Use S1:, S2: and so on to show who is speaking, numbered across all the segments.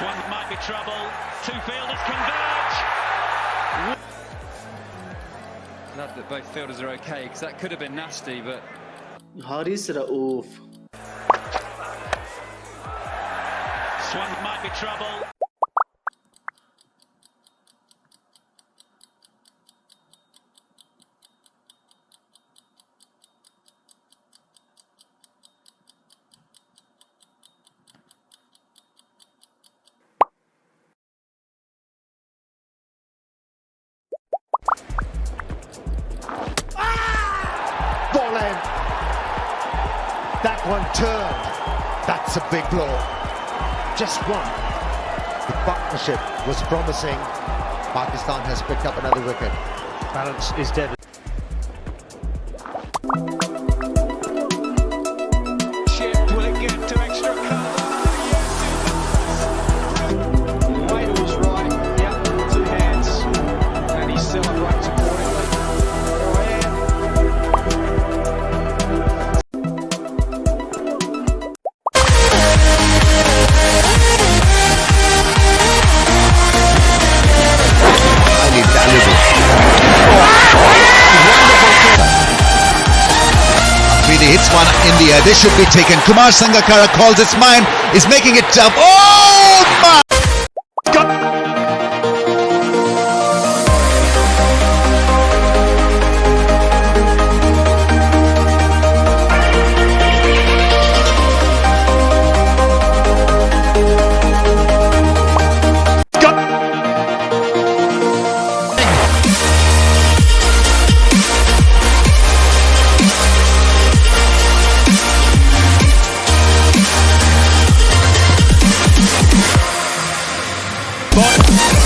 S1: One might be trouble. Two fielders converge.
S2: Glad that both fielders are okay, because that could have been nasty, but...
S3: Haris Raouf.
S1: One might be trouble.
S4: Ball in. That one turned. That's a big blow. Just one. The partnership was promising. Pakistan has picked up another wicket. Balance is dead.
S1: Will it get to extra cover?
S2: Weight was right, yeah, two hands, and he celebrates accordingly.
S4: Highly valuable. Really hits one in the air. This should be taken. Kumar Sangakkara calls its mine. Is making it tough. Oh my!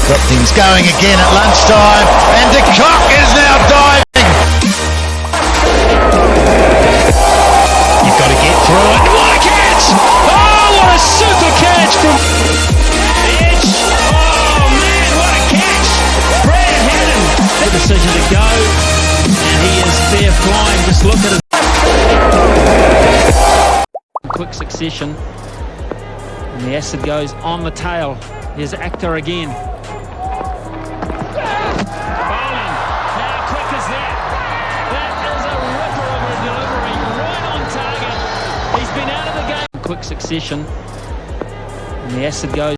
S4: Got things going again at lunchtime, and de Kock is now diving. You've got to get through it. What a catch! Oh, what a super catch from
S1: The edge. Oh man, what a catch! Brad Haddon.
S5: The decision to go, and he is there flying. Just look at it. Quick succession, and the acid goes on the tail. Here's Akhtar again.
S1: Bowling. How quick is that? That is a ripper of a delivery, right on target. He's been out of the game.
S5: Quick succession, and the acid goes